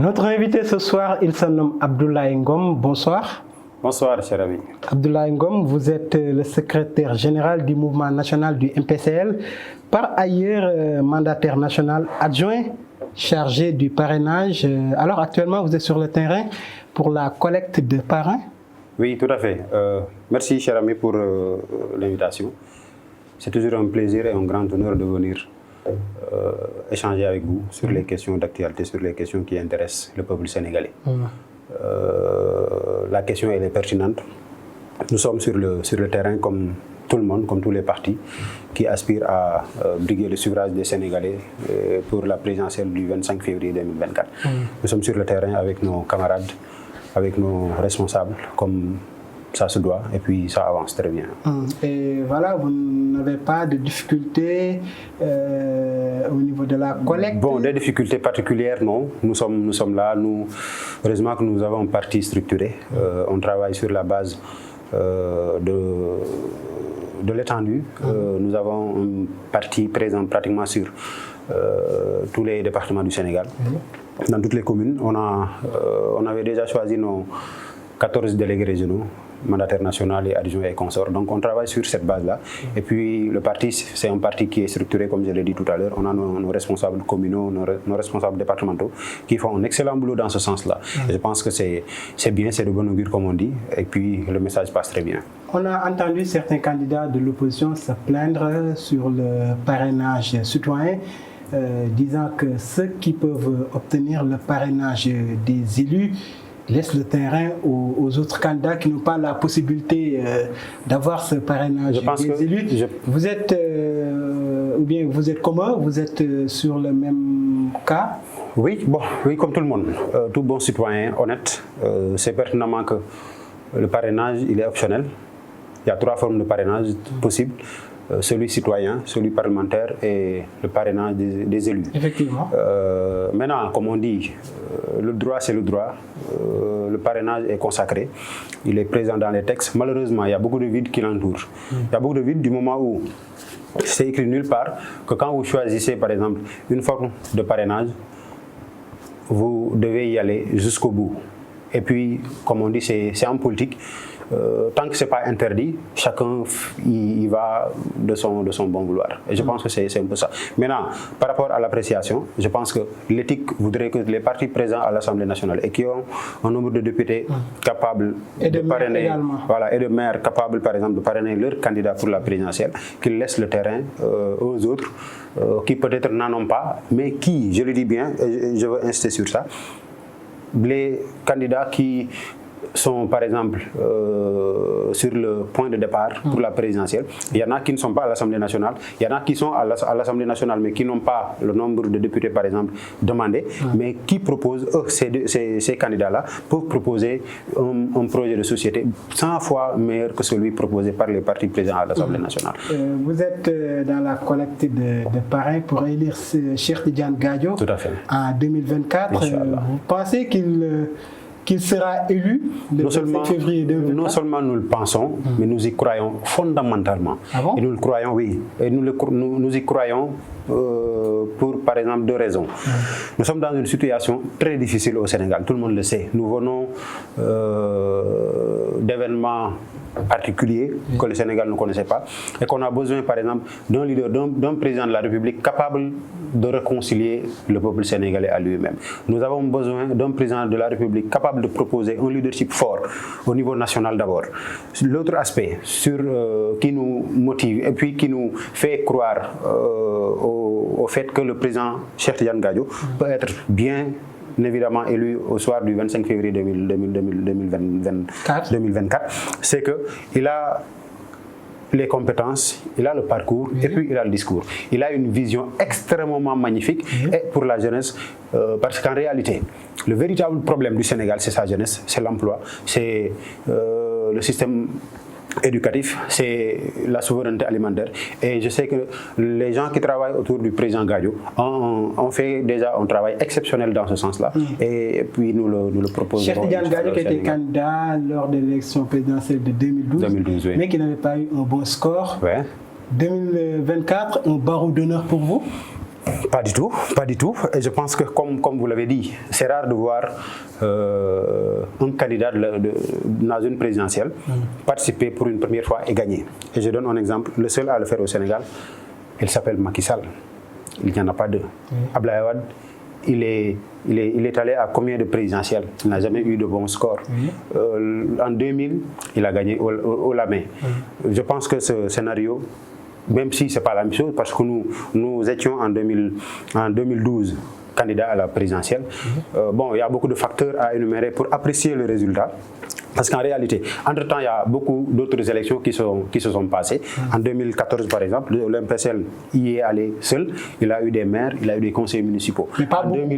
Notre invité ce soir, il se nomme Abdoulaye Ngom. Bonsoir. Bonsoir, cher ami. Abdoulaye Ngom, vous êtes le secrétaire général du mouvement national du MPCL, par ailleurs mandataire national adjoint chargé du parrainage. Alors actuellement, vous êtes sur le terrain pour la collecte de parrains? Oui, tout à fait. Merci, cher ami, pour l'invitation. C'est toujours un plaisir et un grand honneur de venir échanger avec vous sur les questions d'actualité, sur les questions qui intéressent le peuple sénégalais. La question elle est pertinente. Nous sommes sur le terrain comme tout le monde, comme tous les partis qui aspirent à briguer le suffrage des Sénégalais pour la présidentielle du 25 février 2024. Nous sommes sur le terrain avec nos camarades, avec nos responsables, comme ça se doit, et puis ça avance très bien. Et voilà, vous n'avez pas de difficultés au niveau de la collecte? Bon, des difficultés particulières, non. Nous sommes là. Heureusement que nous avons un parti structuré. On travaille sur la base de l'étendue. Nous avons un parti présent pratiquement sur tous les départements du Sénégal. Dans toutes les communes, on avait déjà choisi nos 14 délégués régionaux, mandataires nationaux et adjoints et consorts. Donc on travaille sur cette base-là. Et puis le parti, c'est un parti qui est structuré, comme je l'ai dit tout à l'heure. On a nos responsables communaux, nos responsables départementaux qui font un excellent boulot dans ce sens-là. Je pense que c'est bien, c'est de bon augure comme on dit. Et puis le message passe très bien. On a entendu certains candidats de l'opposition se plaindre sur le parrainage citoyen, disant que ceux qui peuvent obtenir le parrainage des élus laisse le terrain aux autres candidats qui n'ont pas la possibilité d'avoir ce parrainage des élus. Vous êtes, ou bien vous êtes comment? Vous êtes sur le même cas? Oui, oui, comme tout le monde. Tout bon citoyen honnête, c'est pertinemment que le parrainage, il est optionnel. Il y a 3 formes de parrainage possibles. Celui citoyen, celui parlementaire et le parrainage des élus. Effectivement. Maintenant, comme on dit, le droit c'est le droit. Le parrainage est consacré. Il est présent dans les textes. Malheureusement, il y a beaucoup de vides qui l'entourent. Il y a beaucoup de vides du moment où c'est écrit nulle part que quand vous choisissez par exemple une forme de parrainage, vous devez y aller jusqu'au bout. Et puis, comme on dit, c'est en politique. Tant que ce n'est pas interdit, chacun y va de son bon vouloir. Et je pense que c'est un peu ça. Maintenant, par rapport à l'appréciation, je pense que l'éthique voudrait que les partis présents à l'Assemblée nationale et qui ont un nombre de députés capables de parrainer, et de maires capables, par exemple, de parrainer leurs candidats pour la présidentielle, qu'ils laissent le terrain aux autres, qui peut-être n'en ont pas, mais qui, je le dis bien, et je veux insister sur ça, les candidats qui sont par exemple sur le point de départ pour la présidentielle. Il y en a qui ne sont pas à l'Assemblée nationale, il y en a qui sont à l'Assemblée nationale mais qui n'ont pas le nombre de députés par exemple demandé, mais qui proposent, ces candidats-là peuvent proposer un projet de société 100 fois meilleur que celui proposé par les partis présents à l'Assemblée nationale. Vous êtes dans la collecte de parrains pour élire Cheikh Tidiane Gadio. Tout à fait. En 2024. Vous pensez qu'il sera élu le 25 février 2024? Non seulement nous le pensons, mais nous y croyons fondamentalement. Ah bon? Et nous le croyons, oui. Et nous y croyons pour, par exemple, 2 raisons. Nous sommes dans une situation très difficile au Sénégal, tout le monde le sait. Nous venons d'événements particuliers que le Sénégal ne connaissait pas et qu'on a besoin, par exemple, d'un leader, d'un président de la République capable de réconcilier le peuple sénégalais à lui-même. Nous avons besoin d'un président de la République capable de proposer un leadership fort au niveau national d'abord. L'autre aspect qui nous motive et puis qui nous fait croire au fait que le président Cheikh Tidiane Gadio peut être bien évidemment élu au soir du 25 février 2024, c'est qu'il a les compétences, il a le parcours et puis il a le discours. Il a une vision extrêmement magnifique et pour la jeunesse, parce qu'en réalité, le véritable problème du Sénégal, c'est sa jeunesse, c'est l'emploi, c'est le système éducatif, c'est la souveraineté alimentaire. Et je sais que les gens qui travaillent autour du président Gadio ont fait déjà un travail exceptionnel dans ce sens-là. Et puis nous le proposons. Cheikh Tidiane Gadio qui était candidat lors de l'élection présidentielle de 2012, oui. mais qui n'avait pas eu un bon score. Ouais. 2024, un barreau d'honneur pour vous? Pas du tout, pas du tout. Et je pense que, comme vous l'avez dit, c'est rare de voir un candidat dans une présidentielle participer pour une première fois et gagner. Et je donne un exemple, le seul à le faire au Sénégal, il s'appelle Macky Sall. Il n'y en a pas deux. Abdoulaye Wade, il est allé à combien de présidentielles? Il n'a jamais eu de bons scores. En 2000, il a gagné au la main. Je pense que ce scénario, même si ce n'est pas la même chose, parce que nous étions en 2012 candidats à la présidentielle. Bon, il y a beaucoup de facteurs à énumérer pour apprécier le résultat. Parce qu'en réalité, entre-temps, il y a beaucoup d'autres élections qui se sont passées. En 2014, par exemple, l'MPSL y est allé seul. Il a eu des maires, il a eu des conseillers municipaux. Mais pas beaucoup.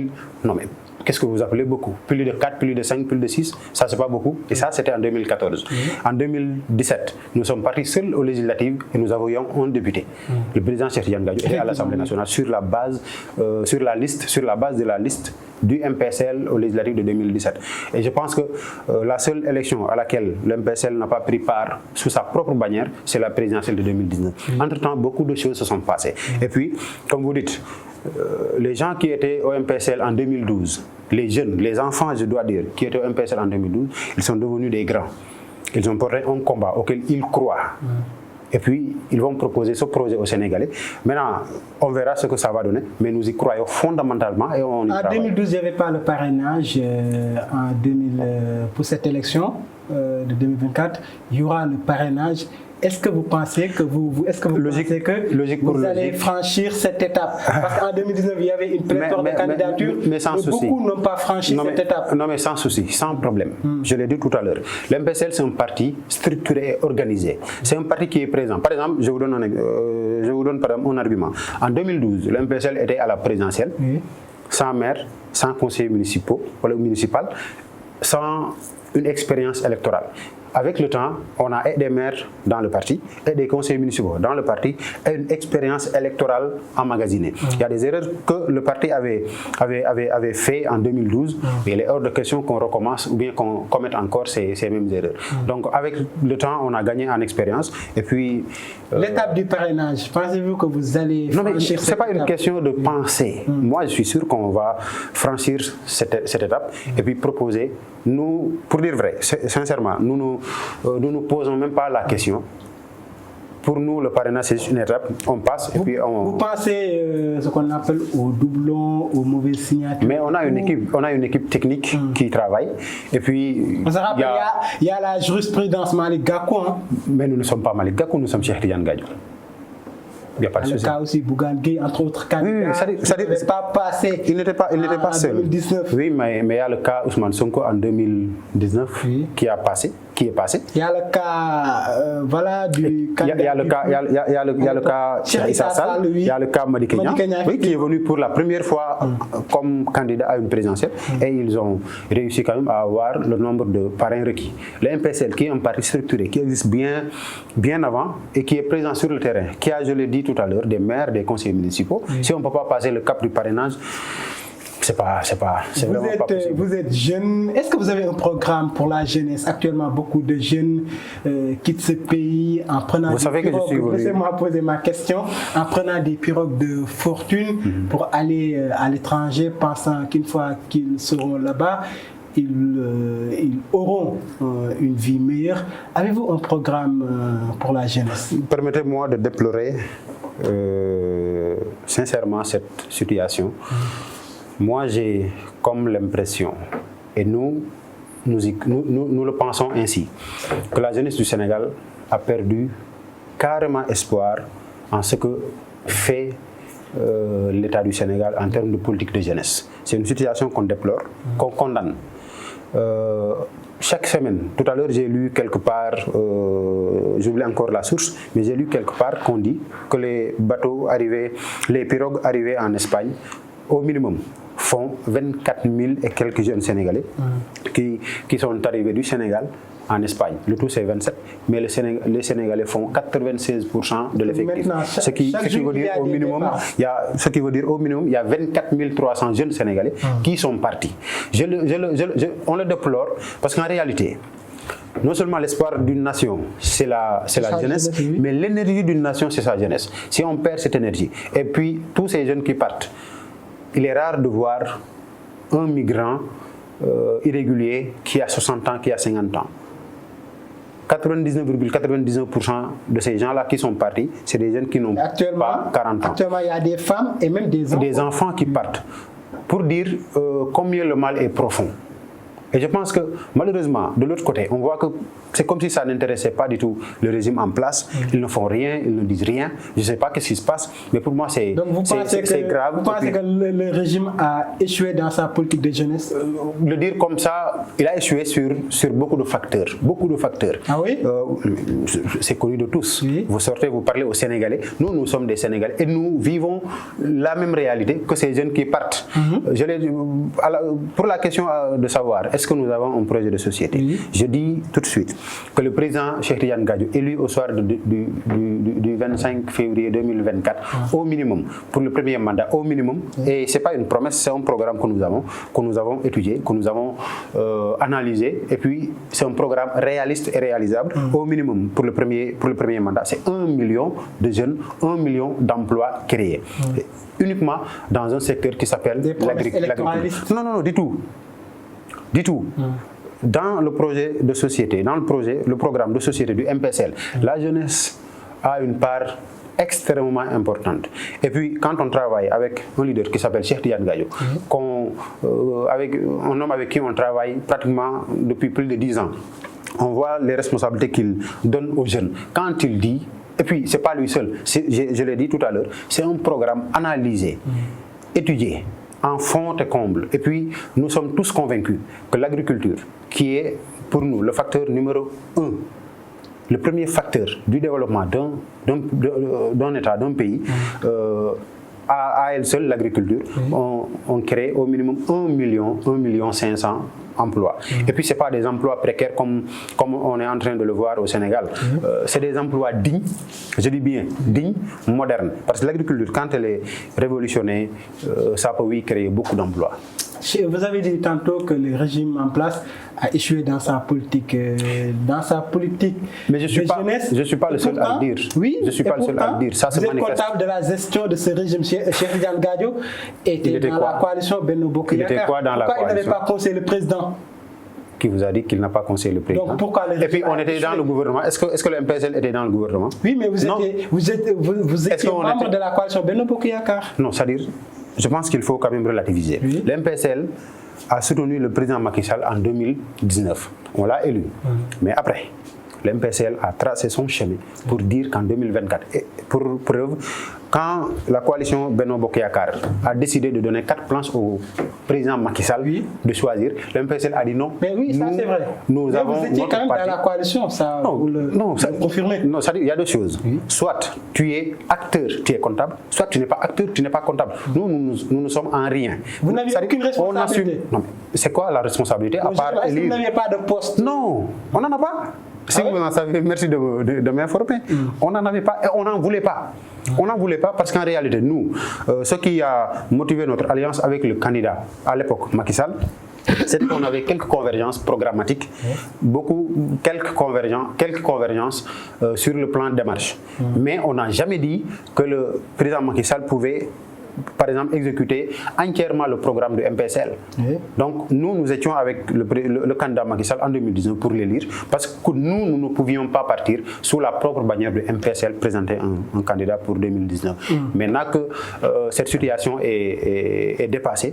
Non, mais qu'est-ce que vous appelez beaucoup? Plus de 4, plus de 5, plus de 6, ça c'est pas beaucoup. Et ça, c'était en 2014. En 2017, nous sommes partis seuls aux législatives et nous avions un député. Le président Cheikh Tidiane Gadio était à l'Assemblée nationale sur la base de la liste du MPSL aux législatives de 2017. Et je pense que la seule élection à laquelle le MPSL n'a pas pris part sous sa propre bannière, c'est la présidentielle de 2019. Entre-temps, beaucoup de choses se sont passées. Et puis, comme vous dites, les gens qui étaient au MPSL en 2012, les jeunes, les enfants, je dois dire, qui étaient au MPSL en 2012, ils sont devenus des grands. Ils ont porté un combat auquel ils croient. Et puis, ils vont proposer ce projet aux Sénégalais. Maintenant, on verra ce que ça va donner, mais nous y croyons fondamentalement et on y travaille. En 2012, il n'y avait pas le parrainage pour cette élection de 2024. Il y aura le parrainage. Est-ce que vous pensez que vous allez franchir cette étape? Parce qu'en 2019, il y avait une pléthore de candidatures, mais beaucoup n'ont pas franchi cette étape. Non, mais sans souci, sans problème. Je l'ai dit tout à l'heure. L'MPSL, c'est un parti structuré et organisé. C'est un parti qui est présent. Par exemple, je vous donne par exemple un argument. En 2012, l'MPSL était à la présidentielle, sans maire, sans conseiller municipal, sans une expérience électorale. Avec le temps, on a des maires dans le parti et des conseillers municipaux dans le parti et une expérience électorale emmagasinée. Il y a des erreurs que le parti avait fait en 2012, mais il est hors de question qu'on recommence ou bien qu'on commette encore ces mêmes erreurs. Donc avec le temps, on a gagné en expérience. Et puis l'étape du parrainage, pensez-vous que vous allez franchir? Non, mais ce n'est pas une question de penser. Moi, je suis sûr qu'on va franchir cette étape et puis proposer. Nous, pour dire vrai, sincèrement, nous ne posons même pas la question. Pour nous, le parrainage, c'est une étape, on passe et puis on... Vous pensez ce qu'on appelle au doublon, aux mauvaises signatures? Mais on a une équipe technique qui travaille. Et puis... On se rappelle, il y a la jurisprudence Malick Gakou. Hein? Mais nous ne sommes pas Malick Gakou, nous sommes Cheikh Tidiane Gadio. Il n'y a pas de souci. Le cas aussi, Bougane Gueye, entre autres candidats, n'était pas passé. Il n'était pas seul. 2019. Oui, mais il y a le cas Ousmane Sonko en 2019 qui est passé. Il y a le cas, du candidat. Il y a le cas Issa Sall, il y a le cas Madické Niang, qui est venu pour la première fois comme candidat à une présidentielle. Et ils ont réussi quand même à avoir le nombre de parrains requis. Le MPSL, qui est un parti structuré, qui existe bien avant et qui est présent sur le terrain, qui a, je l'ai dit tout à l'heure, des maires, des conseillers municipaux. Si on ne peut pas passer le cap du parrainage, c'est vraiment pas possible. Vous êtes jeune. Est-ce que vous avez un programme pour la jeunesse? Actuellement, beaucoup de jeunes quittent ce pays en prenant des pirogues. Laissez-moi poser ma question. En prenant des pirogues de fortune pour aller à l'étranger, pensant qu'une fois qu'ils seront là-bas, ils auront une vie meilleure. Avez-vous un programme pour la jeunesse? Permettez-moi de déplorer sincèrement cette situation. Moi, j'ai comme l'impression, et nous le pensons ainsi, que la jeunesse du Sénégal a perdu carrément espoir en ce que fait l'État du Sénégal en termes de politique de jeunesse. C'est une situation qu'on déplore, qu'on condamne. Chaque semaine, tout à l'heure j'ai lu quelque part, j'oublie encore la source, mais j'ai lu quelque part qu'on dit que les pirogues arrivées en Espagne, au minimum, font 24 000 et quelques jeunes Sénégalais qui sont arrivés du Sénégal en Espagne. Le tout c'est 27, mais les Sénégalais font 96% de l'effectif. Ce qui veut dire au minimum, il y a 24 300 jeunes Sénégalais qui sont partis. On le déplore parce qu'en réalité, Non seulement l'espoir d'une nation, c'est la jeunesse, oui. mais l'énergie d'une nation, c'est sa jeunesse. Si on perd cette énergie, et puis tous ces jeunes qui partent, il est rare de voir un migrant irrégulier qui a 60 ans, qui a 50 ans. 99,99% de ces gens-là qui sont partis, c'est des jeunes qui n'ont pas 40 ans. Actuellement, il y a des femmes et même des enfants. Des enfants qui partent. Pour dire combien le mal est profond. Et je pense que malheureusement, de l'autre côté, on voit que c'est comme si ça n'intéressait pas du tout le régime en place. Ils ne font rien, ils ne disent rien. Je ne sais pas ce qui se passe, mais pour moi, c'est grave. Vous pensez que le régime a échoué dans sa politique de jeunesse? Le dire comme ça, il a échoué sur beaucoup de facteurs. Beaucoup de facteurs. Ah oui? C'est connu de tous. Oui. Vous sortez, vous parlez aux Sénégalais. Nous sommes des Sénégalais et nous vivons la même réalité que ces jeunes qui partent. Pour la question de savoir, est-ce que nous avons un projet de société? Oui. Je dis tout de suite que le président Cheikh Tidiane Gadio, élu au soir du 25 février 2024, au minimum, pour le premier mandat, au minimum, et ce n'est pas une promesse, c'est un programme que nous avons étudié, que nous avons analysé, et puis c'est un programme réaliste et réalisable, au minimum, pour le premier mandat. C'est 1 million de jeunes, 1 million d'emplois créés. Uniquement dans un secteur qui s'appelle l'agriculture. Non, du tout. Du tout. Dans le projet de société, dans le programme de société du MPSL, la jeunesse a une part extrêmement importante. Et puis, quand on travaille avec un leader qui s'appelle Cheikh Tidiane Gadio, avec un homme avec qui on travaille pratiquement depuis plus de 10 ans, on voit les responsabilités qu'il donne aux jeunes. Quand il dit, et puis ce n'est pas lui seul, je l'ai dit tout à l'heure, c'est un programme analysé, étudié, en fond et comble. Et puis, nous sommes tous convaincus que l'agriculture, qui est pour nous le facteur numéro 1, le premier facteur du développement d'un État, d'un pays, à elle seule, l'agriculture, on crée au minimum 1 million 500 emplois. Et puis, ce n'est pas des emplois précaires comme on est en train de le voir au Sénégal. C'est des emplois dignes, je dis bien dignes, modernes. Parce que l'agriculture, quand elle est révolutionnée, ça peut créer beaucoup d'emplois. Vous avez dit tantôt que le régime en place a échoué dans sa politique, mais je ne suis pas le seul à le dire. Oui, je suis pas le seul à le dire. Ça vous êtes comptable de la gestion de ce régime. Cheikh Tidiane Gadio était dans la coalition Benno Bokk Yakaar. Il était quoi dans la coalition? Pourquoi il n'avait pas conseillé le président? Qui vous a dit qu'il n'a pas conseillé le président? Donc pourquoi le Et puis on était dans le gouvernement. Est-ce que le MPSL était dans le gouvernement? Oui, mais vous étiez membre de la coalition Benno Bokk Yakaar. Non, c'est-à-dire, je pense qu'il faut quand même relativiser. Oui. Le MPSL a soutenu le président Macky Sall en 2019. On l'a élu. Mais après, le MPSL a tracé son chemin pour dire qu'en 2024, et pour preuve, quand la coalition Benno Bokk Yakaar a décidé de donner 4 places au président Macky Sall de choisir, le MPSL a dit non. Mais oui, ça c'est vrai. Nous avons vous étiez quand même dans la coalition, ça vous le confirmez? Non, il y a deux choses. Soit tu es acteur, tu es comptable, soit tu n'es pas acteur, tu n'es pas comptable. Nous ne sommes en rien. Vous n'aviez aucune responsabilité? C'est quoi la responsabilité à part élire? Vous n'aviez pas de poste? Non, on n'en a pas. Si vous en savez, merci de m'informer. On n'en avait pas et on n'en voulait pas. On n'en voulait pas parce qu'en réalité, nous, ce qui a motivé notre alliance avec le candidat à l'époque, Macky Sall, c'est qu'on avait quelques convergences programmatiques, quelques convergences sur le plan de démarche. Mais on n'a jamais dit que le président Macky Sall pouvait, par exemple, exécuter entièrement le programme de MPSL. Donc, nous étions avec le candidat Macky Sall en 2019 pour l'élire, parce que nous ne pouvions pas partir sous la propre bannière de MPSL, présenter un candidat pour 2019. Maintenant que cette situation est dépassée,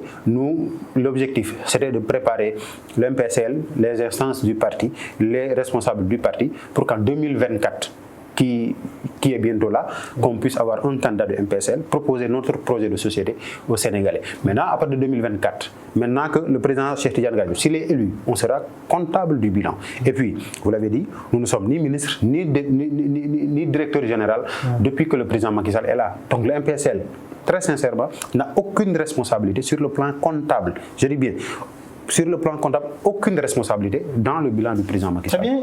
l'objectif, c'était de préparer le MPSL, les instances du parti, les responsables du parti, pour qu'en 2024, qui est bientôt là, qu'on puisse avoir un candidat de MPSL, proposer notre projet de société aux Sénégalais. Maintenant, à partir de 2024, maintenant que le président Cheikh Tidiane Gadio, s'il est élu, on sera comptable du bilan. Et puis, vous l'avez dit, nous ne sommes ni ministre, ni directeur général depuis que le président Macky Sall est là. Donc le MPSL, très sincèrement, n'a aucune responsabilité sur le plan comptable. Je dis bien, sur le plan comptable, aucune responsabilité dans le bilan du président Macky Sall. Très bien.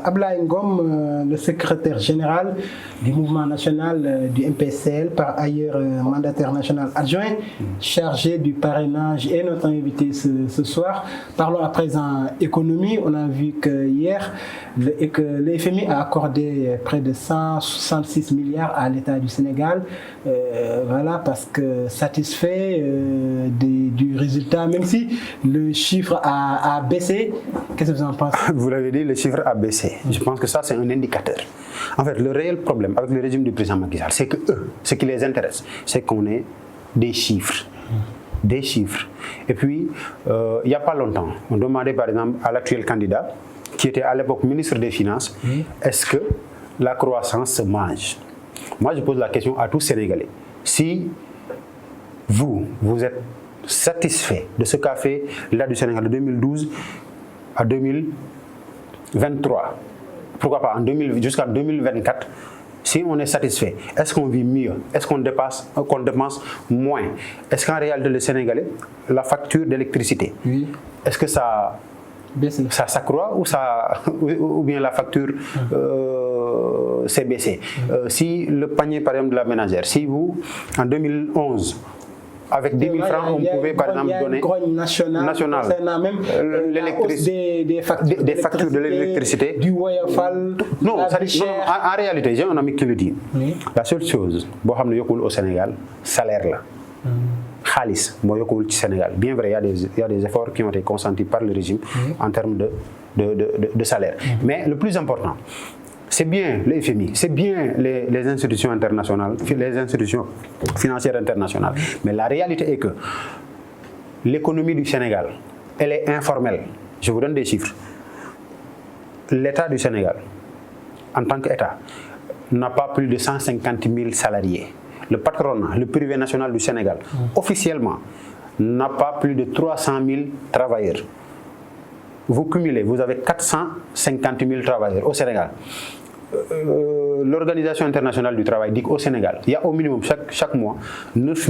Ablaye Ngom, le secrétaire général du mouvement national du MPCL, par ailleurs mandataire national adjoint, chargé du parrainage, est notre invité ce soir. Parlons à présent économie. On a vu que hier, le FMI a accordé près de 166 milliards à l'État du Sénégal. Voilà, parce que satisfait du résultat, même si le chiffre a baissé. Qu'est-ce que vous en pensez? Vous l'avez dit, le chiffre a baissé. Je pense que ça, c'est un indicateur. En fait, le réel problème avec le régime du président Macky Sall, c'est que eux, ce qui les intéresse, c'est qu'on ait des chiffres. Des chiffres. Et puis, il n'y a pas longtemps, on demandait par exemple à l'actuel candidat, qui était à l'époque ministre des Finances, est-ce que la croissance se mange? Moi, je pose la question à tous Sénégalais. Si vous êtes satisfait de ce qu'a fait l'État du Sénégal de 2012 à 2023, pourquoi pas jusqu'à 2024, si on est satisfait, est-ce qu'on vit mieux? Est-ce qu'on dépense moins? Est-ce qu'en réalité, le Sénégalais, la facture d'électricité, est-ce que ça s'accroît ou bien la facture s'est baissée? Si le panier, par exemple, de la ménagère, si vous, en 2011, avec 10 000 francs, on pouvait par exemple donner même l'électricité, des factures de l'électricité. Du Woyofal. Non, en réalité, j'ai un ami qui le dit. La seule chose, au Sénégal, salaire là. Khalis, au Sénégal. Bien vrai, il y a des efforts qui ont été consentis par le régime en termes de salaire. Mais le plus important, c'est bien le FMI, c'est bien les institutions internationales, les institutions financières internationales. Mais la réalité est que l'économie du Sénégal, elle est informelle. Je vous donne des chiffres. L'État du Sénégal, en tant qu'État, n'a pas plus de 150 000 salariés. Le patronat, le privé national du Sénégal, officiellement, n'a pas plus de 300 000 travailleurs. Vous cumulez, vous avez 450 000 travailleurs au Sénégal. L'Organisation internationale du travail dit qu'au Sénégal, il y a au minimum chaque mois 9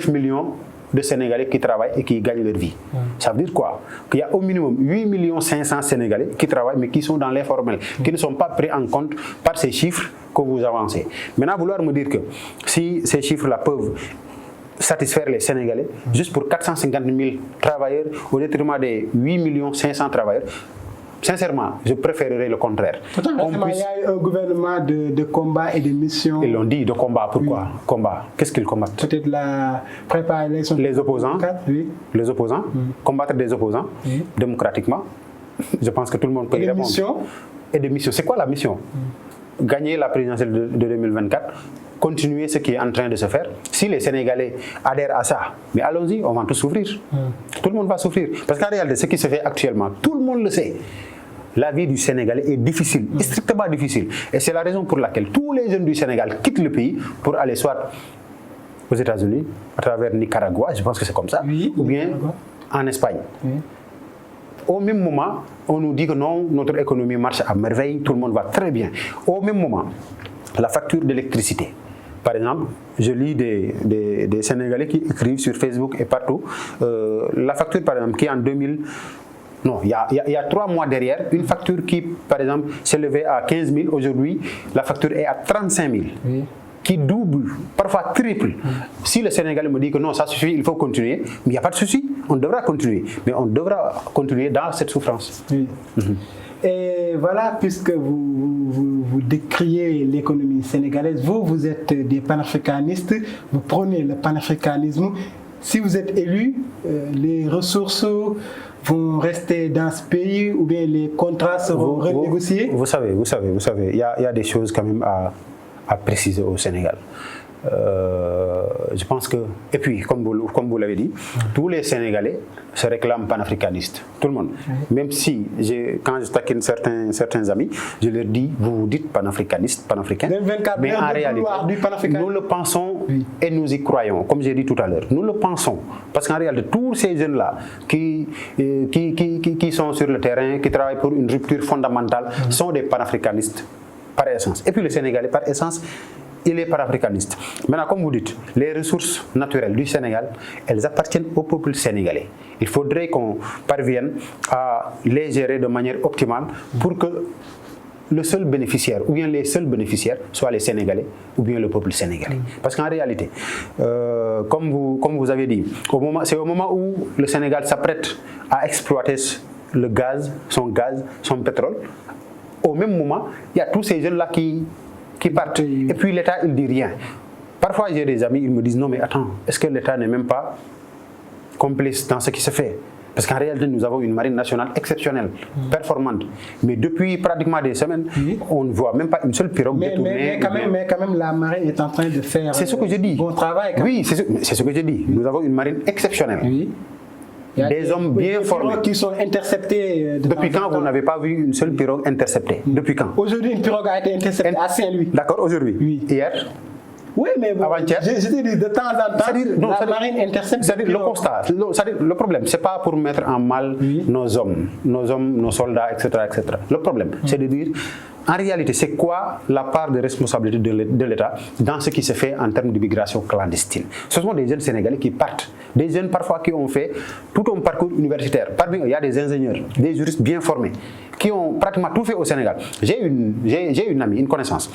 millions de Sénégalais qui travaillent et qui gagnent leur vie. Ça veut dire quoi? Qu'il y a au minimum 8 500 000 Sénégalais qui travaillent mais qui sont dans l'informel, qui ne sont pas pris en compte par ces chiffres que vous avancez. Maintenant, vouloir me dire que si ces chiffres-là peuvent satisfaire les Sénégalais, juste pour 450 000 travailleurs, au détriment des 8 500 000 travailleurs, sincèrement, je préférerais le contraire. Pourtant, il y a eu un gouvernement de combat et de mission. Ils l'ont dit, de combat. Pourquoi? Combat. Qu'est-ce qu'ils combattent? Peut-être la préparation. Les opposants. Les opposants. Combattre des opposants démocratiquement. Je pense que tout le monde peut y répondre. Et des missions. C'est quoi la mission? Gagner la présidentielle de 2024. Continuer ce qui est en train de se faire. Si les Sénégalais adhèrent à ça, mais allons-y, on va tous souffrir. Tout le monde va souffrir. Parce qu'en réalité, ce qui se fait actuellement, tout le monde le sait. La vie du Sénégalais est difficile, strictement difficile. Et c'est la raison pour laquelle tous les jeunes du Sénégal quittent le pays pour aller soit aux États-Unis, à travers Nicaragua, je pense que c'est comme ça, ou bien en Espagne. Au même moment, on nous dit que non, notre économie marche à merveille, tout le monde va très bien. Au même moment, la facture d'électricité. Par exemple, je lis des Sénégalais qui écrivent sur Facebook et partout. La facture, par exemple, qui est en 2000... Non, il y a 3 mois derrière, une facture qui, par exemple, s'élevait à 15 000. Aujourd'hui, la facture est à 35 000. Qui double, parfois triple. Si le Sénégalais me dit que non, ça suffit, il faut continuer, mais il n'y a pas de souci, on devra continuer. Mais on devra continuer dans cette souffrance. Et voilà, puisque vous décriez l'économie sénégalaise, vous êtes des panafricanistes, vous prenez le panafricanisme. Si vous êtes élu, les ressources vont rester dans ce pays ou bien les contrats seront renégociés? Vous savez, il y a des choses quand même à préciser au Sénégal. Je pense que, et puis comme vous l'avez dit, tous les Sénégalais se réclament panafricanistes, tout le monde. Même si, quand je taquine certains amis, je leur dis, vous dites panafricaniste, panafricain, mais en réalité, nous le pensons et nous y croyons, comme j'ai dit tout à l'heure. Nous le pensons, parce qu'en réalité, tous ces jeunes-là qui sont sur le terrain, qui travaillent pour une rupture fondamentale, sont des panafricanistes par essence. Et puis le Sénégalais, par essence, il est panafricaniste. Maintenant, comme vous dites, les ressources naturelles du Sénégal, elles appartiennent au peuple sénégalais. Il faudrait qu'on parvienne à les gérer de manière optimale pour que le seul bénéficiaire, ou bien les seuls bénéficiaires, soient les Sénégalais, ou bien le peuple sénégalais. Parce qu'en réalité, comme vous avez dit, c'est au moment où le Sénégal s'apprête à exploiter le gaz, son pétrole, au même moment, il y a tous ces jeunes-là qui partent. Et puis l'État, il ne dit rien. Parfois, j'ai des amis, ils me disent, non mais attends, est-ce que l'État n'est même pas complice dans ce qui se fait? Parce qu'en réalité, nous avons une marine nationale exceptionnelle, performante. Mais depuis pratiquement des semaines, on ne voit même pas une seule pirogue détournée. Mais quand même, la marine est en train de faire bon travail. Oui, c'est ce que j'ai dit. Nous avons une marine exceptionnelle. Oui. Il y a des hommes bien formés. Qui sont interceptés. Depuis quand vous n'avez pas vu une seule pirogue interceptée? Depuis quand? Aujourd'hui, une pirogue a été interceptée à Saint-Louis. D'accord, aujourd'hui. Oui. Hier? Oui, mais bon, avant-hier, je te dis, de temps en temps, la marine intercepte. C'est-à-dire le constat, le problème, ce n'est pas pour mettre en mal nos hommes, nos soldats, etc. Le problème, c'est de dire, en réalité, c'est quoi la part de responsabilité de l'État dans ce qui se fait en termes d'immigration clandestine? Ce sont des jeunes Sénégalais qui partent, des jeunes parfois qui ont fait tout un parcours universitaire. Parmi eux, il y a des ingénieurs, des juristes bien formés, qui ont pratiquement tout fait au Sénégal. J'ai une amie, une connaissance.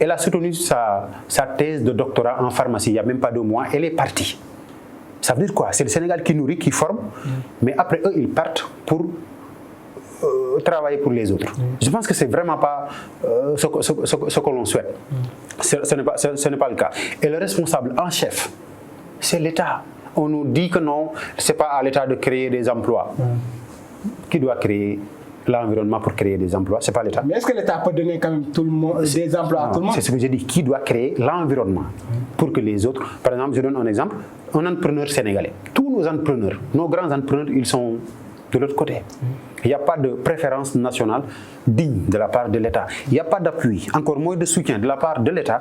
Elle a soutenu sa thèse de doctorat en pharmacie il n'y a même pas 2 mois. Elle est partie. Ça veut dire quoi? C'est le Sénégal qui nourrit, qui forme, mais après eux, ils partent pour travailler pour les autres. Je pense que ce n'est vraiment pas ce que l'on souhaite. Ce n'est pas le cas. Et le responsable en chef, c'est l'État. On nous dit que non, ce n'est pas à l'État de créer des emplois. Qui doit créer l'environnement pour créer des emplois? Ce n'est pas l'État. Mais est-ce que l'État peut donner quand même des emplois à tout le monde? C'est ce que j'ai dit. Qui doit créer l'environnement pour que les autres... Par exemple, je donne un exemple. Un entrepreneur sénégalais. Tous nos entrepreneurs, nos grands entrepreneurs, ils sont de l'autre côté. Il n'y a pas de préférence nationale digne de la part de l'État. Il n'y a pas d'appui, encore moins de soutien de la part de l'État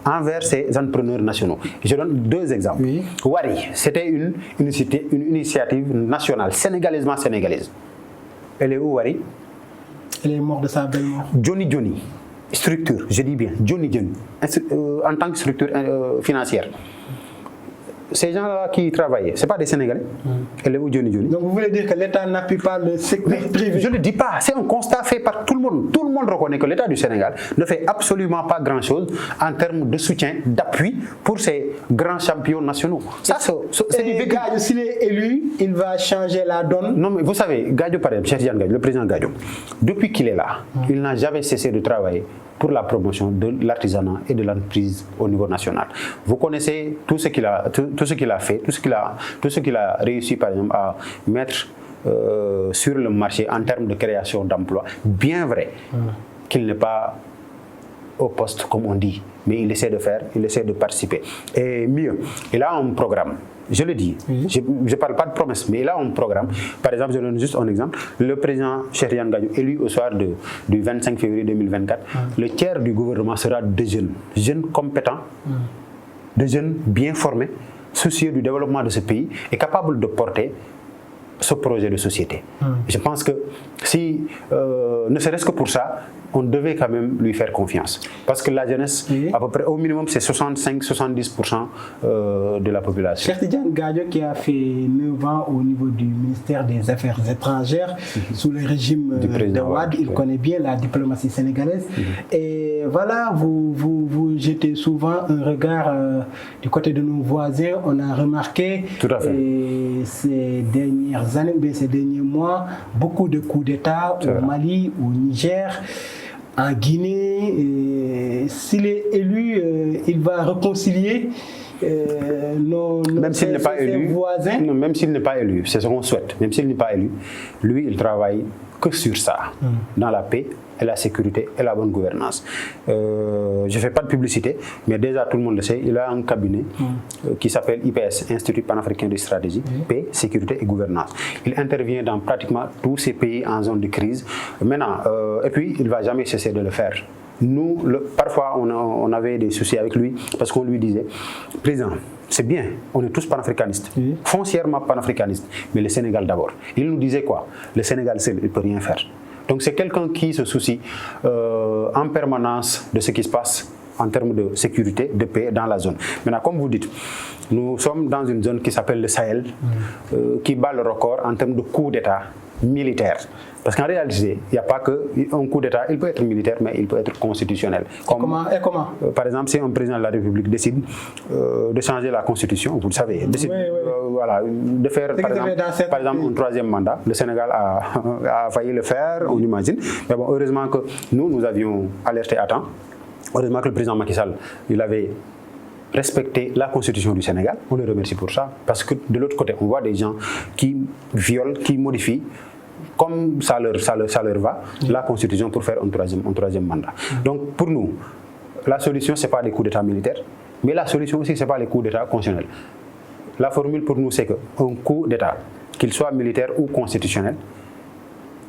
envers ces entrepreneurs nationaux. Je donne 2 exemples. Wari, c'était une initiative nationale, sénégalaisement sénégalaise. Elle est où, Wari? Elle est morte de sa belle mort. Johnny, structure, je dis bien, Johnny, en tant que structure financière. Ces gens-là qui travaillaient, ce n'est pas des Sénégalais. Elle est où, Johnny? Donc vous voulez dire que l'État n'appuie pas le secteur privé? Je ne le dis pas, c'est un constat fait par tout le monde. Tout le monde reconnaît que l'État du Sénégal ne fait absolument pas grand-chose en termes de soutien, d'appui pour ces grands champions nationaux. Ça, c'est du vécu. S'il est élu, il va changer la donne. Non, mais vous savez, Gadio, par exemple, Cheikh Gadio, le président Gadio, depuis qu'il est là, il n'a jamais cessé de travailler pour la promotion de l'artisanat et de l'entreprise au niveau national. Vous connaissez tout ce qu'il a fait, tout ce qu'il a réussi, par exemple, à mettre sur le marché en termes de création d'emplois. Bien vrai qu'il n'est pas au poste, comme on dit, mais il essaie de faire, il essaie de participer. Et mieux, il a un programme. Je le dis, je ne parle pas de promesse, mais il a un programme. Par exemple, je donne juste un exemple. Le président Cheikh Gadio, élu au soir du 25 février 2024, le tiers du gouvernement sera de jeunes compétents, de jeunes bien formés, soucieux du développement de ce pays et capables de porter ce projet de société. Je pense que si, ne serait-ce que pour ça, on devait quand même lui faire confiance. Parce que la jeunesse, à peu près, au minimum, c'est 65-70% de la population. Cheikh Gadio, qui a fait 9 ans au niveau du ministère des Affaires étrangères, sous le régime de Wade, il connaît bien la diplomatie sénégalaise. Et voilà, vous jetez souvent un regard du côté de nos voisins. On a remarqué ces dernières années, ces derniers mois, beaucoup de coups d'État au Mali, au Niger, en Guinée. S'il est élu, il va réconcilier même s'il n'est pas élu, voisins. Non, même s'il n'est pas élu, c'est ce qu'on souhaite. Même s'il n'est pas élu, lui, il travaille que sur ça, dans la paix et la sécurité et la bonne gouvernance. Je ne fais pas de publicité, mais déjà tout le monde le sait, il a un cabinet qui s'appelle IPS, Institut panafricain de stratégie, paix, sécurité et gouvernance. Il intervient dans pratiquement tous ces pays en zone de crise. Maintenant, et puis il ne va jamais cesser de le faire. Nous, parfois, on avait des soucis avec lui parce qu'on lui disait, président, c'est bien, on est tous panafricanistes, foncièrement panafricanistes, mais le Sénégal d'abord. Il nous disait quoi? Le Sénégal seul, il ne peut rien faire. Donc c'est quelqu'un qui se soucie en permanence de ce qui se passe en termes de sécurité, de paix dans la zone. Maintenant, comme vous dites, nous sommes dans une zone qui s'appelle le Sahel, qui bat le record en termes de coup d'État militaire. Parce qu'en réalité, il n'y a pas qu'un coup d'État, il peut être militaire, mais il peut être constitutionnel. Comment Par exemple, si un président de la République décide de changer la constitution, vous le savez, décide, voilà, de faire par exemple un troisième mandat. Le Sénégal a failli le faire, on imagine. Mais bon, heureusement que nous avions alerté à temps. Heureusement que le président Macky Sall, il avait respecté la constitution du Sénégal. On le remercie pour ça. Parce que de l'autre côté, on voit des gens qui violent, qui modifient, comme ça leur va, la constitution pour faire un troisième mandat. Donc pour nous, la solution, ce n'est pas les coups d'État militaires, mais la solution aussi, ce n'est pas les coups d'État constitutionnels. La formule pour nous, c'est qu'un coup d'État, qu'il soit militaire ou constitutionnel,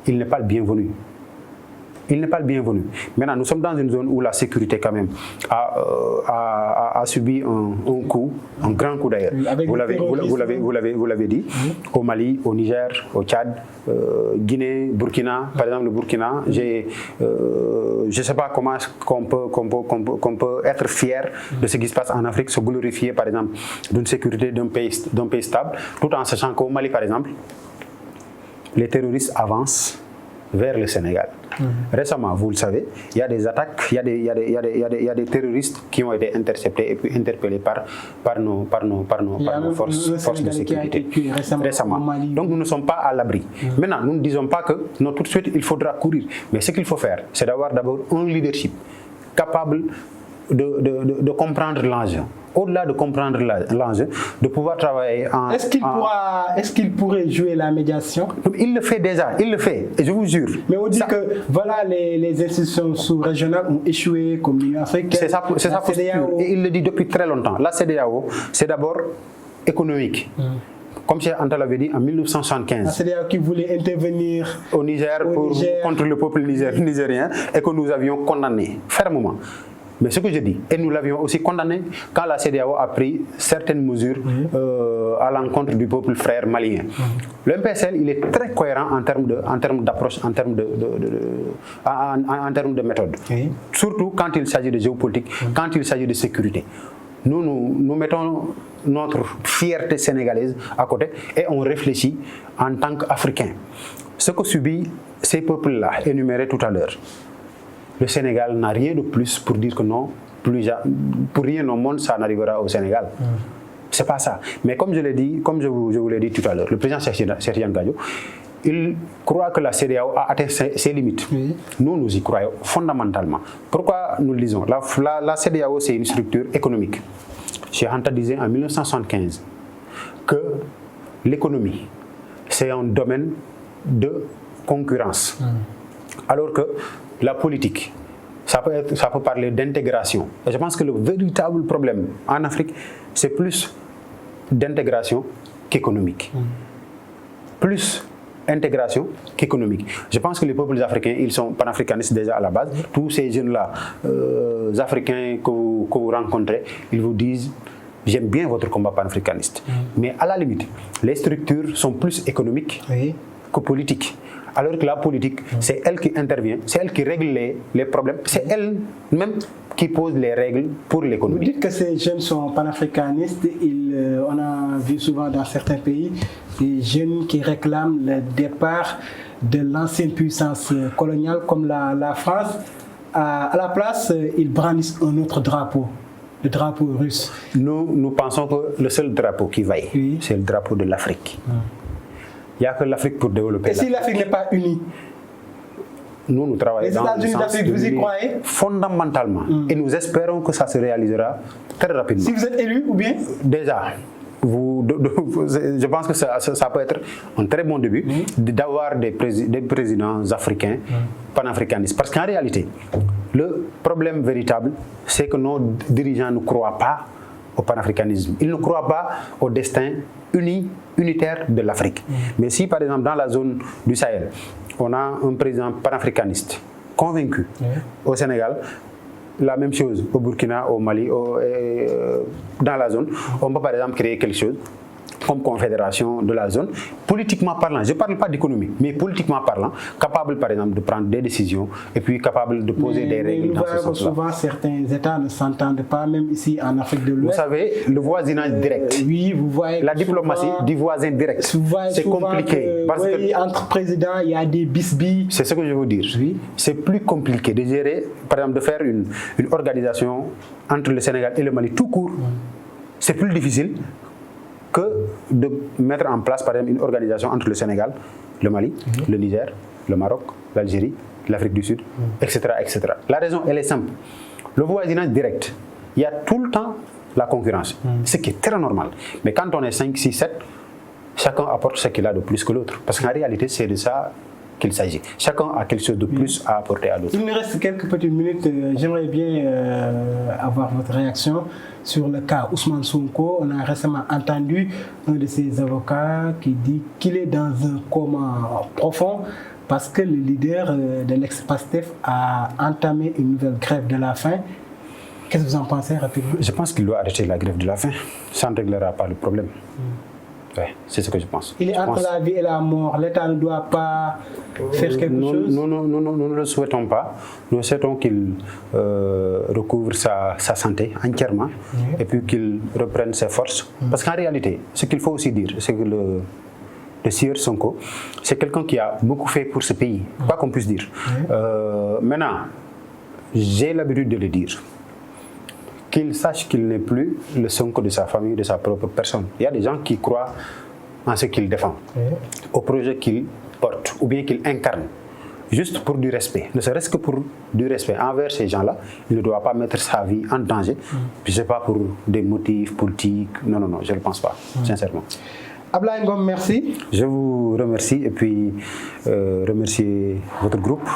il n'est pas le bienvenu. Il n'est pas le bienvenu. Maintenant, nous sommes dans une zone où la sécurité, quand même, a subi un coup, un grand coup d'ailleurs. Vous l'avez dit, au Mali, au Niger, au Tchad, Guinée, Burkina. Par exemple, le Burkina, je ne sais pas comment qu'on peut être fier de ce qui se passe en Afrique, se glorifier, par exemple, d'une sécurité d'un pays stable, tout en sachant qu'au Mali, par exemple, les terroristes avancent vers le Sénégal. Récemment, vous le savez, il y a des attaques, il y a des terroristes qui ont été interceptés et puis interpellés par nos forces de sécurité. Récemment. Donc nous ne sommes pas à l'abri. Maintenant, nous ne disons pas que non, tout de suite il faudra courir. Mais ce qu'il faut faire, c'est d'avoir d'abord un leadership capable de comprendre l'enjeu. Au-delà de comprendre l'enjeu, de pouvoir travailler en... Est-ce qu'il pourrait jouer la médiation? Il le fait déjà, il le fait, et je vous jure. Mais on dit que voilà, les institutions sous-régionales ont échoué comme l'Union africaine. C'est sa posture, et il le dit depuis très longtemps. La CEDEAO, c'est d'abord économique. Comme Cheikh Anta l'avait dit en 1975. La CEDEAO qui voulait intervenir au Niger contre le peuple nigérien et que nous avions condamné fermement. Mais ce que je dis, et nous l'avions aussi condamné quand la CEDEAO a pris certaines mesures à l'encontre du peuple frère malien. Le MPSL, il est très cohérent en termes d'approche, en termes de méthode. Surtout quand il s'agit de géopolitique, quand il s'agit de sécurité. Nous mettons notre fierté sénégalaise à côté et on réfléchit en tant qu'Africains. Ce que subissent ces peuples-là, énumérés tout à l'heure, le Sénégal n'a rien de plus pour dire que non, pour rien au monde, ça n'arrivera au Sénégal. C'est pas ça. Mais comme je l'ai dit, comme je vous l'ai dit tout à l'heure, le président Cheikh Tidiane Gadio, il croit que la CEDEAO a atteint ses limites. Nous y croyons fondamentalement. Pourquoi nous le disons? La CEDEAO, c'est une structure économique. Cheikh Anta disait en 1975 que l'économie, c'est un domaine de concurrence. Alors que la politique, ça peut parler d'intégration. Et je pense que le véritable problème en Afrique, c'est plus d'intégration qu'économique. Plus intégration qu'économique. Je pense que les peuples africains, ils sont panafricanistes déjà à la base. Tous ces jeunes-là, africains que vous rencontrez, ils vous disent: j'aime bien votre combat panafricaniste. Mais à la limite, les structures sont plus économiques que politiques. Alors que la politique, c'est elle qui intervient, c'est elle qui règle les problèmes, c'est elle même qui pose les règles pour l'économie. Vous dites que ces jeunes sont panafricanistes. On a vu souvent dans certains pays des jeunes qui réclament le départ de l'ancienne puissance coloniale comme la France. À la place, ils brandissent un autre drapeau, le drapeau russe. Nous pensons que le seul drapeau qui vaille, c'est le drapeau de l'Afrique. Il n'y a que l'Afrique pour développer. Et si l'Afrique n'est pas unie? Nous travaillons dans le sens d'Afrique, vous y croyez? Fondamentalement. Et nous espérons que ça se réalisera très rapidement. Si vous êtes élu ou bien? Déjà, je pense que ça peut être un très bon début d'avoir des présidents africains panafricanistes. Parce qu'en réalité, le problème véritable, c'est que nos dirigeants ne croient pas au panafricanisme. Ils ne croient pas au destin unitaire de l'Afrique. Mais si par exemple dans la zone du Sahel, on a un président panafricaniste convaincu, au Sénégal, la même chose au Burkina, au Mali, dans la zone, on peut par exemple créer quelque chose comme confédération de la zone, politiquement parlant, je ne parle pas d'économie, mais politiquement parlant, capable par exemple de prendre des décisions et puis capable de poser des règles dans ce sens-là. Souvent, certains États ne s'entendent pas, même ici en Afrique de l'Ouest. Vous savez, le voisinage direct, oui, vous voyez la diplomatie du voisin direct, c'est compliqué. Parce que entre présidents, il y a des bisbilles. C'est ce que je veux vous dire. Oui. C'est plus compliqué de gérer, par exemple, de faire une organisation entre le Sénégal et le Mali tout court. C'est plus difficile que de mettre en place, par exemple, une organisation entre le Sénégal, le Mali, le Niger, le Maroc, l'Algérie, l'Afrique du Sud, etc., etc. La raison, elle est simple. Le voisinage direct, il y a tout le temps la concurrence, ce qui est très normal. Mais quand on est 5, 6, 7, chacun apporte ce qu'il a de plus que l'autre. Parce qu'en réalité, c'est de ça qu'il s'agit. Chacun a quelque chose de plus à apporter à l'autre. Il me reste quelques petites minutes. J'aimerais bien avoir votre réaction sur le cas Ousmane Sonko. On a récemment entendu un de ses avocats qui dit qu'il est dans un coma profond parce que le leader de l'ex-PASTEF a entamé une nouvelle grève de la faim. Qu'est-ce que vous en pensez rapidement? Je pense qu'il doit arrêter la grève de la faim. Ça ne réglera pas le problème. Ouais, c'est ce que je pense. Il est entre la vie et la mort. L'État ne doit pas faire quelque chose? Nous ne le souhaitons pas. Nous souhaitons qu'il recouvre sa santé entièrement et puis qu'il reprenne ses forces. Parce qu'en réalité, ce qu'il faut aussi dire, c'est que le sieur Sonko, c'est quelqu'un qui a beaucoup fait pour ce pays, quoi qu'on puisse dire. Maintenant, j'ai l'habitude de le dire. Qu'il sache qu'il n'est plus le Sonko de sa famille, de sa propre personne. Il y a des gens qui croient en ce qu'il défend, au projet qu'il porte, ou bien qu'il incarne, juste pour du respect. Ne serait-ce que pour du respect envers ces gens-là, il ne doit pas mettre sa vie en danger. Je ne sais pas, pour des motifs politiques. Non, je ne le pense pas, sincèrement. Ablaye Ngom, merci. Je vous remercie et puis remercier votre groupe,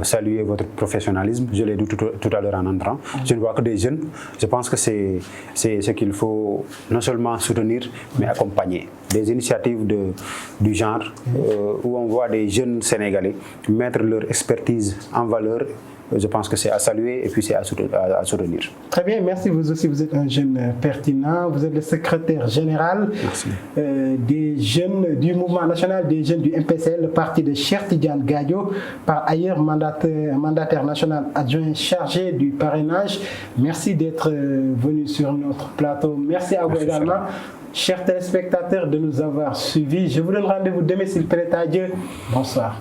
saluer votre professionnalisme. Je l'ai dit tout à l'heure en entrant. Je ne vois que des jeunes. Je pense que c'est ce qu'il faut non seulement soutenir, mais accompagner. Des initiatives du genre où on voit des jeunes Sénégalais mettre leur expertise en valeur. Je pense que c'est à saluer et puis c'est à soutenir. Très bien, merci. Vous aussi, vous êtes un jeune pertinent. Vous êtes le secrétaire général des jeunes du mouvement national des jeunes du MPCL, le parti de Cheikh Tidiane Gadio, par ailleurs mandataire national adjoint chargé du parrainage. Merci d'être venu sur notre plateau. Merci à vous également. Chers téléspectateurs, de nous avoir suivis. Je vous donne rendez-vous demain s'il plaît à Dieu. Bonsoir.